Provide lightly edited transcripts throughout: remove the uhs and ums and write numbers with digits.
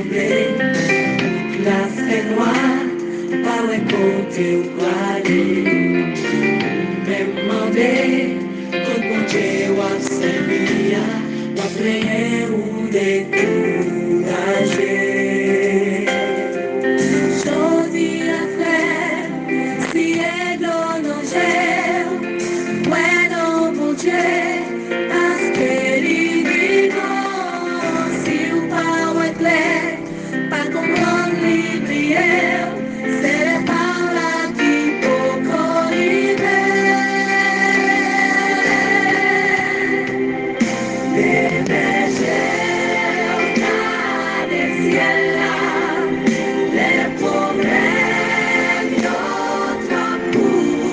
trembler, toute la fait noire, pas un côté ou quoi aller. Même demandé, quand mon Dieu a servi, va prier ou décourager. Jodi a frère, si est dans nos gères, ouais non mon Dieu, parce que l'ignorant, si ou pas ouais clair, pas comprendre les prières, c'est les paroles qui faut corriger. Les bergers, des ciels là, les problèmes, notre amour.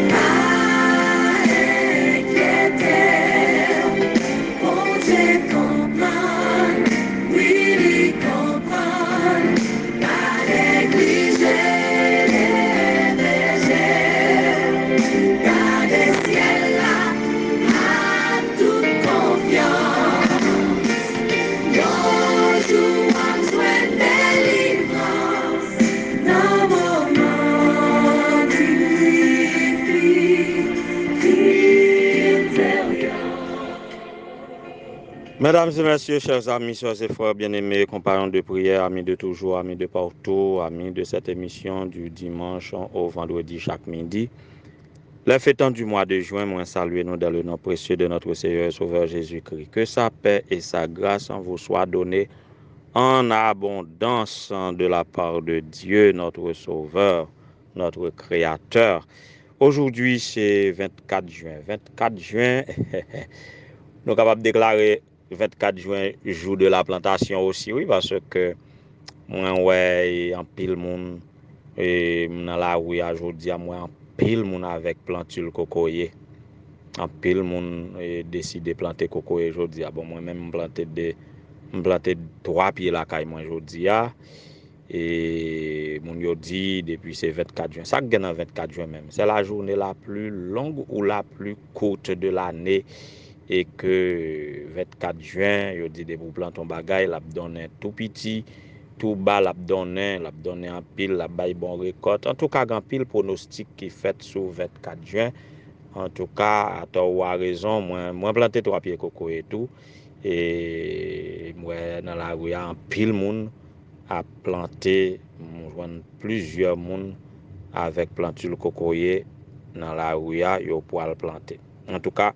Pas inquiéter, on te comprend, oui, il comprend, pas négliger les bergers, garder ciel là, à toute confiance. Yo joue en soin délivrance, dans mon monde Mesdames et messieurs, chers amis, soeurs et frères bien-aimés, compagnons de prière, amis de toujours, amis de partout, amis de cette émission du dimanche au vendredi chaque midi. Les fêtants du mois de juin, moi saluez nous dans le nom précieux de notre Seigneur et Sauveur Jésus-Christ. Que sa paix et sa grâce vous soient données en abondance de la part de Dieu, notre Sauveur, notre Créateur. Aujourd'hui, c'est 24 juin. 24 juin, nous sommes capables de déclarer 24 juin, jour de la plantation aussi, oui, parce que moi, ouais, en pile monde, et dans la rue aujourd'hui, moi, en pile monde avec plantule cocoyer. En pile monde décidé de planter cocoyer aujourd'hui. Bon, moi-même, planté 3 pieds la caille, moi, aujourd'hui. Et mon yo dit, depuis c'est 24 juin. Ça gagne en 24 juin même. C'est la journée la plus longue ou la plus courte de l'année. Et que 24 juin, yo dit de pour planter ton bagay, l'a donné tout petit, tout bas, l'a donné en pile, l'a bail bon récolte. En tout cas, grand pile pronostic qui fait sur 24 juin. En tout cas, à tort ou à raison, moi planté 3 pieds coco et tout. Et moi dans la rue en pile monde a planté, plusieurs monde avec plantule cocoyer dans la rue yo pour le planter. En tout cas,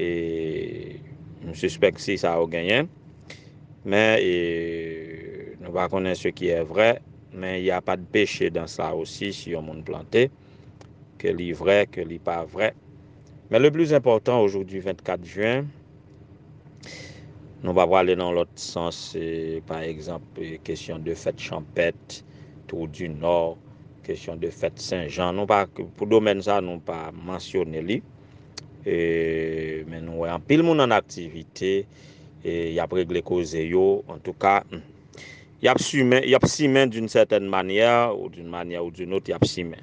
et je suspecte si ça a gagné, mais nous ne connaissons pas ce qui est vrai, mais il n'y a pas de péché dans ça aussi si on monde planté, que l'est vrai, que l'est pas vrai. Mais le plus important aujourd'hui, 24 juin, nous allons aller dans l'autre sens, par exemple, question de fête champêtre, Tour du Nord, question de fête Saint-Jean. Nous pas, pour le domaine ça, nous pas mentionné. Mais nous avons pile monde en activité et y a réglé cause yo. En tout cas, y a simé d'une certaine manière ou d'une autre, y a simé.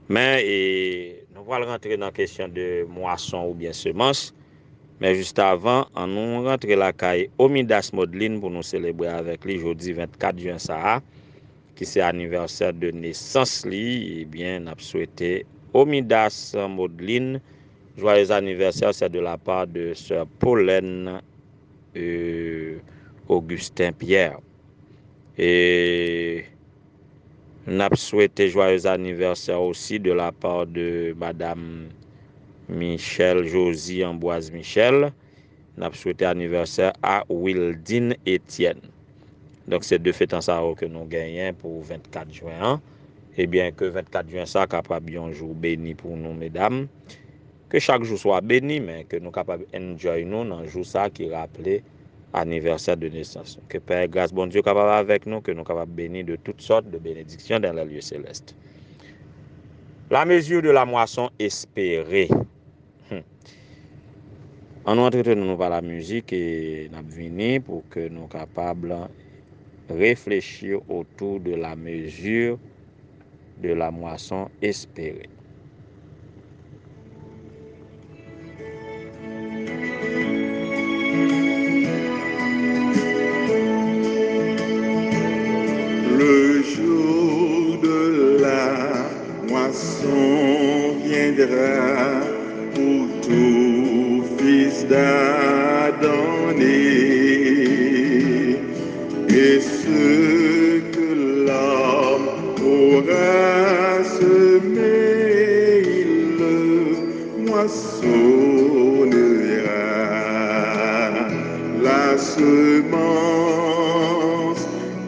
Mais nous allons rentrer dans la question de moisson ou bien semence. Mais juste avant, on nous rentre la caille Omidas Modeline pour nous célébrer avec lui jeudi 24 juin ça, qui c'est anniversaire de naissance li. Et bien, on a souhaité Omidas Modeline joyeux anniversaire, c'est de la part de sœur Pauline Augustin Pierre. Et on a souhaité joyeux anniversaire aussi de la part de madame Michel Josie Amboise Michel. On a souhaité anniversaire à Wildine Etienne. Donc c'est deux fêtes en ça que nous gagnons pour 24 juin. Et bien que 24 juin ça capable un jour béni pour nous mesdames. Que chaque jour soit béni, mais que nous capables enjoy nous dans jour ça qui rappelle anniversaire de naissance. Que Père grâce bon Dieu capable avec nous, que nous capables bénis de toutes sortes de bénédictions dans les lieux célestes. La mesure de la moisson espérée. On entretenons par la musique et nous venons pour que nous capables réfléchir autour de la mesure de la moisson espérée. t'a donné, et ce que l'homme aura semé, il le moissonnera. La semence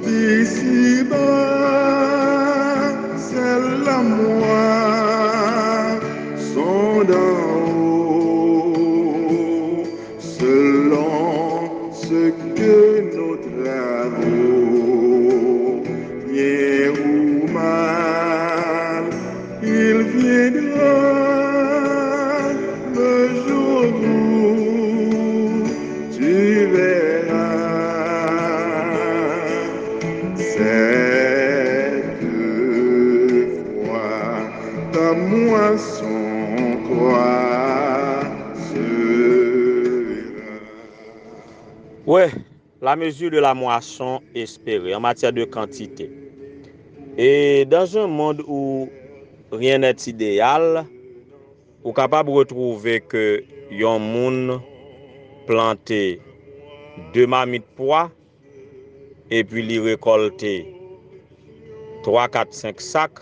d'ici-bas, c'est la moisson d'en haut, selon ce que nos travaux, bien ou mal, il viendra le jour où tu verras quelquefois ta moisson croissera. Ouais, la mesure de la moisson espérée en matière de quantité. Et dans un monde où rien n'est idéal, ou capable de retrouver que yon moun planté 2 marmites pois et puis li récolté 3, 4, 5 sacs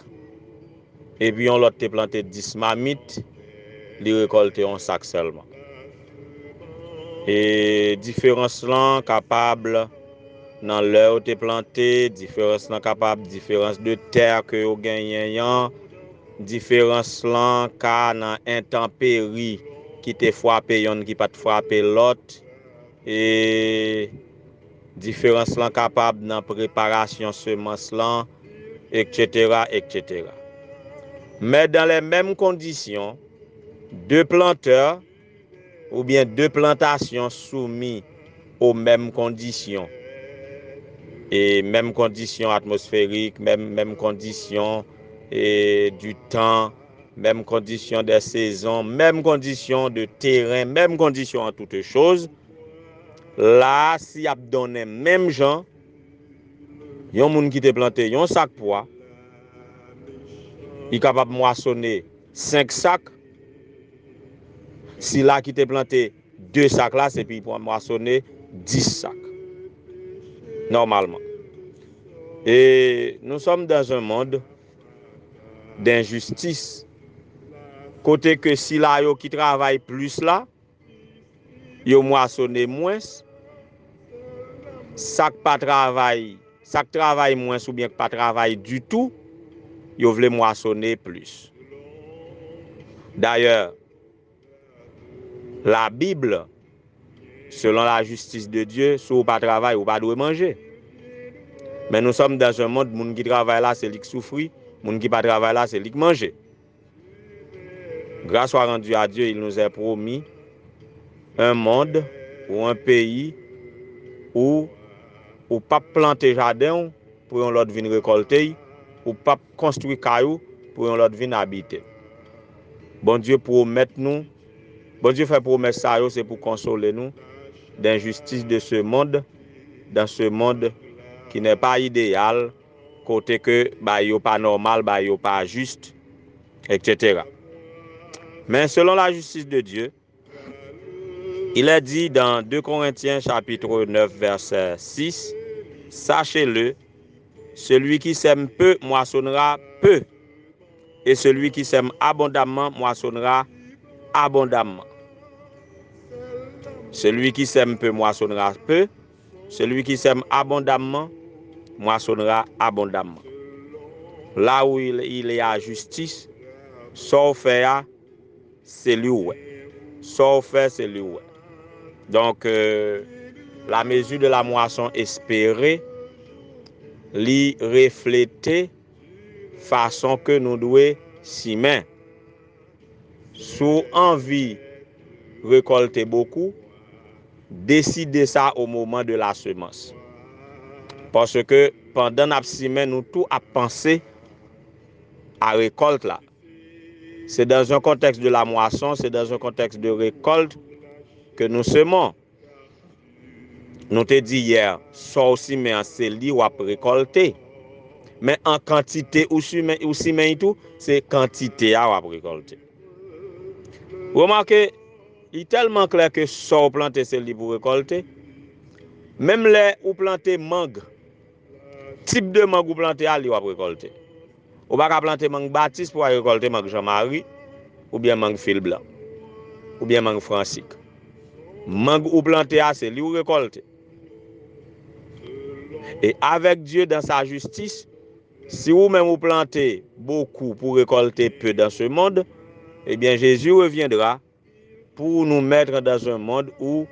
et puis on l'autre planté 10 marmites, li récolté 1 sac seulement. Et différence là capable dans l'heure où t'es planté, différence là capable, différence de terre que vous gagnez, différence là car dans intempérie qui te frappé yon qui pas te frappé l'autre, et différence là capable dans préparation semence là, etc., etc. Mais dans les mêmes conditions, 2 planteurs ou bien 2 plantations soumis aux mêmes conditions, et mêmes conditions atmosphériques, même conditions et du temps, même conditions des saisons, même conditions de terrain, même conditions en toutes choses. Là, si a donné même gens, yon moun qui te planté yon sac pois, il capable moissonner 5 sacs. Si là qui te planté 2 sacs là, c'est puis pour moissonner 10 sacs. Normalement. Et nous sommes dans un monde d'injustice. Côté que si là yo qui travaille plus là, yo moissonner moins. Sac travaille moins ou bien pas travaille du tout, yo vle moissonner plus. D'ailleurs, la Bible, selon la justice de Dieu, si ou pas travail, ou pas doit manger. Mais nous sommes dans un monde, moun qui travaille là, c'est lui qui souffre, moun qui pas travaille là, c'est lui qui mange. Grâce soit rendue à Dieu, il nous a promis un monde ou un pays où ou pas planter jardin pour on l'autre venir récolter, ou pas construire caillou pour on l'autre venir habiter. Bon Dieu promet nous, bon Dieu fait promesse ça, c'est pour consoler nous d'injustice de ce monde, dans ce monde qui n'est pas idéal, côté que bah yo pas normal, bah yo pas juste, etc. Mais selon la justice de Dieu, il est dit dans 2 Corinthiens chapitre 9 verset 6, sachez-le, celui qui sème peu moissonnera peu, et celui qui sème abondamment moissonnera abondamment. Celui qui sème peu moissonnera peu, celui qui sème abondamment moissonnera abondamment. Là où il est à justice, sauf faire, c'est lui. Sauf faire, c'est lui. Donc, la mesure de la moisson espérée, li refléter façon que nous devons s'y mettre. Sous envie récolter beaucoup, décider ça au moment de la semence. Parce que pendant la semaine, nous tout à penser à récolte là. C'est dans un contexte de la moisson, c'est dans un contexte de récolte que nous semons. Nous te dit hier, ça aussi mais c'est li ou à récolter. Mais en quantité aussi mais tout, c'est quantité à récolter. Remarquez, il est tellement clair que ça ou planter c'est lui pour récolter. Même les ou planter mangue, type de mangue ou planter à lui ou récolter. Ou pas planter mangue Baptiste pour récolter mangue Jean-Marie ou bien mangue fil blanc ou bien mangue Francique. Mangue ou planter à c'est lui ou récolter. Et avec Dieu dans sa justice, si vous-même vous plantez beaucoup pour récolter peu dans ce monde, eh bien Jésus reviendra pour nous mettre dans un monde où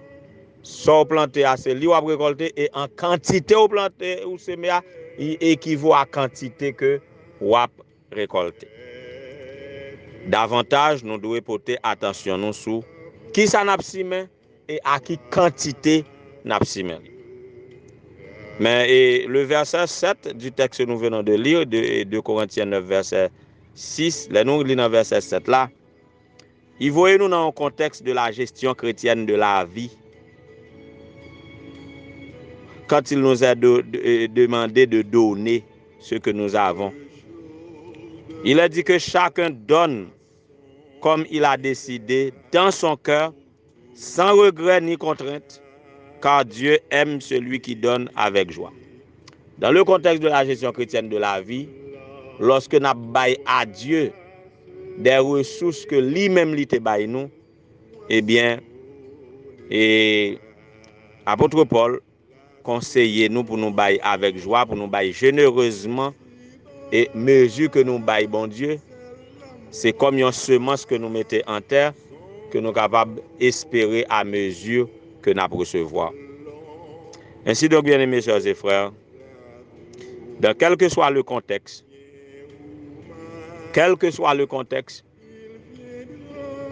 sans planter assez, li ou récolter et en quantité ou planter ou semer il équivaut à quantité que ou récolter. Davantage nous devons porter attention nous sur qui ça n'a pas et à qui quantité n'a pas. Mais le verset 7 du texte que nous venons de lire, de Corinthiens 9, verset 6, là nous lisons verset 7 là, il voit nous dans le contexte de la gestion chrétienne de la vie. Quand il nous a demandé de donner ce que nous avons, il a dit que chacun donne comme il a décidé dans son cœur, sans regret ni contrainte, car Dieu aime celui qui donne avec joie. Dans le contexte de la gestion chrétienne de la vie, lorsque nous baillons à Dieu des ressources que lui-même lui te baille nous, eh bien, et apôtre Paul conseille nous pour nous bailler avec joie, pour nous bailler généreusement et mesure que nous baillons bon Dieu, c'est comme une semence que nous mettons en terre que nous sommes capables d'espérer à mesure que nous recevoir. Ainsi donc, bien aimés sœurs et frères, dans quel que soit le contexte,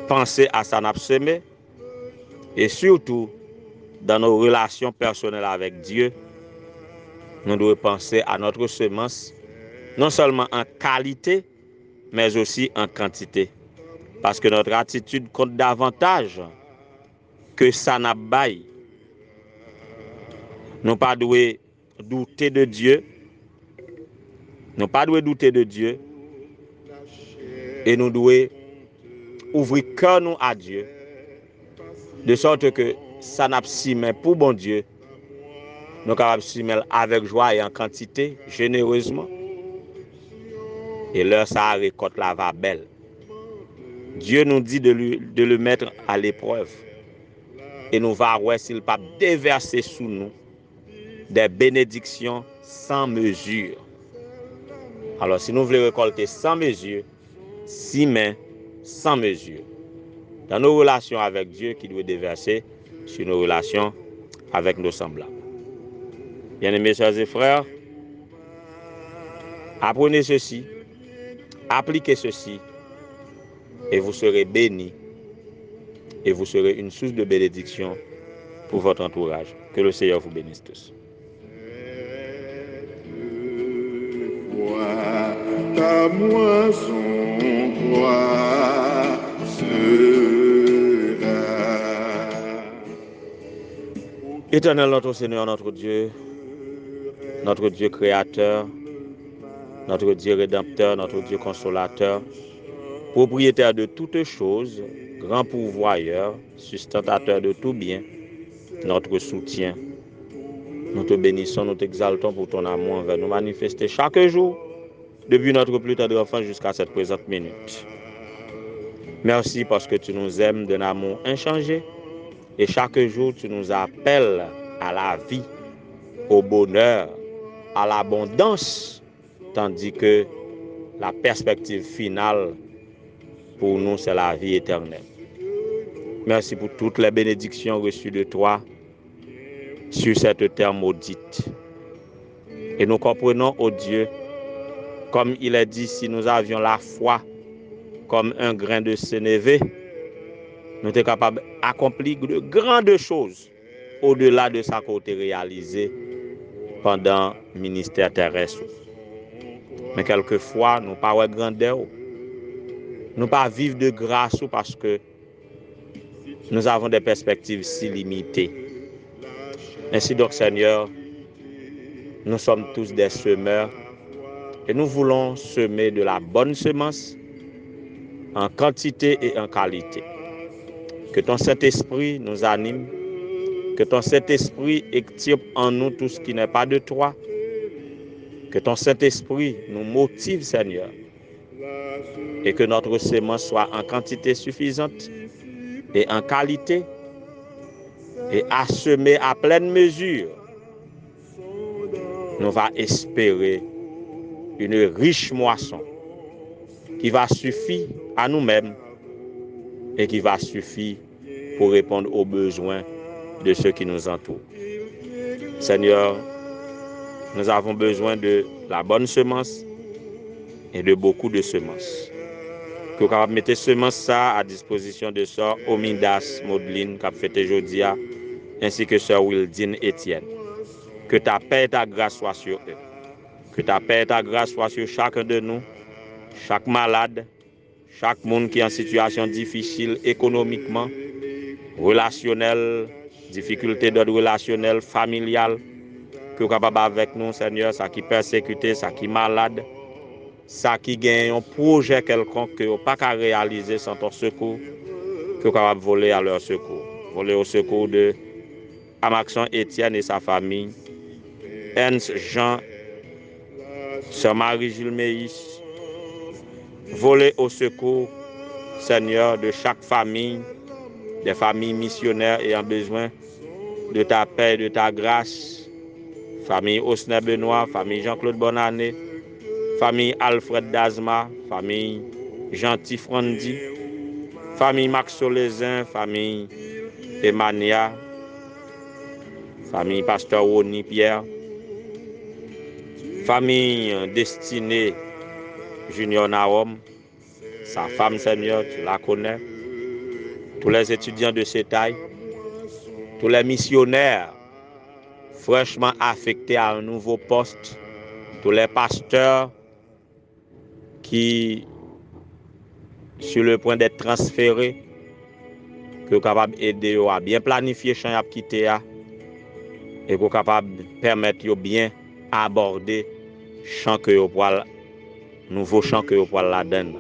pensez à ça n'a semé et surtout dans nos relations personnelles avec Dieu, nous devons penser à notre semence non seulement en qualité mais aussi en quantité. Parce que notre attitude compte davantage que ça n'a bail. Nous pas devons douter de Dieu. Nous pas devons douter de Dieu. Et nous devons ouvrir cœur nous à Dieu. De sorte que ça n'a pas pour bon Dieu. Nous capables de avec joie et en quantité, généreusement. Et l'heure ça récolte la va belle. Dieu nous dit de le mettre à l'épreuve. Et nous va voir s'il pas déverser sous nous des bénédictions sans mesure. Alors si nous voulons récolter sans mesure, si mains sans mesure, dans nos relations avec Dieu qui doit déverser sur nos relations avec nos semblables. Bien-aimés sœurs et frères, apprenez ceci, appliquez ceci, et vous serez bénis, et vous serez une source de bénédiction pour votre entourage. Que le Seigneur vous bénisse tous. Ta moisson toi sera. Éternel notre Seigneur, notre Dieu créateur, notre Dieu rédempteur, notre Dieu consolateur, propriétaire de toutes choses, grand pourvoyeur, sustentateur de tout bien, notre soutien. Nous te bénissons, nous t'exaltons pour ton amour envers nous manifester chaque jour, depuis notre plus tendre enfance jusqu'à cette présente minute. Merci parce que tu nous aimes d'un amour inchangé et chaque jour tu nous appelles à la vie, au bonheur, à l'abondance, tandis que la perspective finale pour nous c'est la vie éternelle. Merci pour toutes les bénédictions reçues de toi sur cette terre maudite. Et nous comprenons, ô Dieu, comme il est dit, si nous avions la foi comme un grain de sénévé, nous sommes capables d'accomplir de grandes choses au-delà de ça qu'on a réalisé pendant le ministère terrestre. Mais quelquefois, nous ne pas de grandeur, nous pas vivre de grâce parce que nous avons des perspectives si limitées. Ainsi donc, Seigneur, nous sommes tous des semeurs et nous voulons semer de la bonne semence en quantité et en qualité. Que ton Saint-Esprit nous anime. Que ton Saint-Esprit extirpe en nous tout ce qui n'est pas de toi. Que ton Saint-Esprit nous motive, Seigneur. Et que notre semence soit en quantité suffisante et en qualité et à semer à pleine mesure. Nous va espérer une riche moisson qui va suffire à nous-mêmes et qui va suffire pour répondre aux besoins de ceux qui nous entourent. Seigneur, nous avons besoin de la bonne semence et de beaucoup de semences. Que vous mettez semence ça à disposition de sœur Omindas Maudeline qui a fêté aujourd'hui, ainsi que sœur Wildine Etienne. Que ta paix et ta grâce soient sur eux. Que ta paix et ta grâce soient sur chacun de nous, chaque malade, chaque monde qui est en situation difficile économiquement, relationnelle, difficulté d'ordre relationnel, familial. Que vous capable avec nous, Seigneur, ça qui persécuté, ça qui malade, ça qui gagne un projet quelconque que vous pas qu'à réaliser sans ton secours, que vous capable voler à leur secours. Voler au secours de Amaxon Étienne et sa famille, Ernst Jean, sœur Marie-Jules Meis, voler au secours, Seigneur, de chaque famille, des familles missionnaires ayant besoin de ta paix et de ta grâce. Famille Osner Benoît, famille Jean-Claude Bonannée, famille Alfred Dazma, famille Gentil Frandi, famille Max Solezin, famille Emania, famille Pasteur Roni Pierre, famille Destinée Junior Naom, sa femme Seigneur, tu la connais, tous les étudiants de ces tailles, tous les missionnaires fraîchement affectés à un nouveau poste, tous les pasteurs qui sur le point d'être transférés, que vous capable d'aider à bien planifier champ à quitter et que vous capable permettre de bien aborder champ que vous poil nouveau champ que vous poil la donne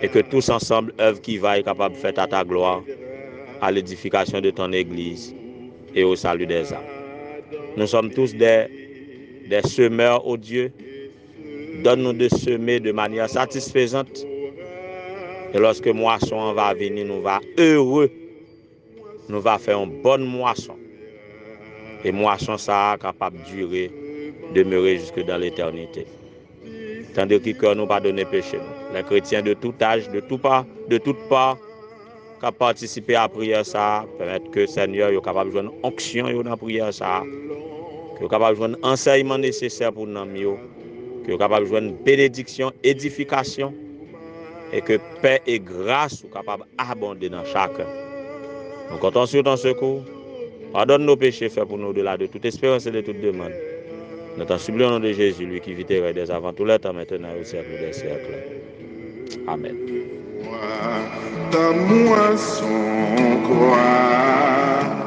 et que tous ensemble œuvre qui va être capable de faire à ta gloire à l'édification de ton église et au salut des âmes. Nous sommes tous des semeurs, ô Dieu. Donne-nous de semer de manière satisfaisante. Et lorsque moisson va venir, nous va heureux. Nous va faire une bonne moisson. Et moisson ça capable de durer, demeurer jusque dans l'éternité. Tandis que cœur nous pardonne péché. Les chrétiens de tout âge, de toutes parts, qui participent à la prière ça, permettre que Seigneur soit capable de jouer une onction dans la prière ça, que soit capable de jouer un enseignement nécessaire pour nous, que soit capable de jouer une bénédiction, édification, et que paix et grâce soient capables d'abonder dans chacun. Nous comptons sur ton secours. Pardonne nos péchés, fais pour nous au-delà de toute espérance et de toute demande. Nous t'en supplions au nom de Jésus, lui qui vit et règne des avant tout le temps, maintenant et au siècle des siècles. Amen. Ta moisson croix.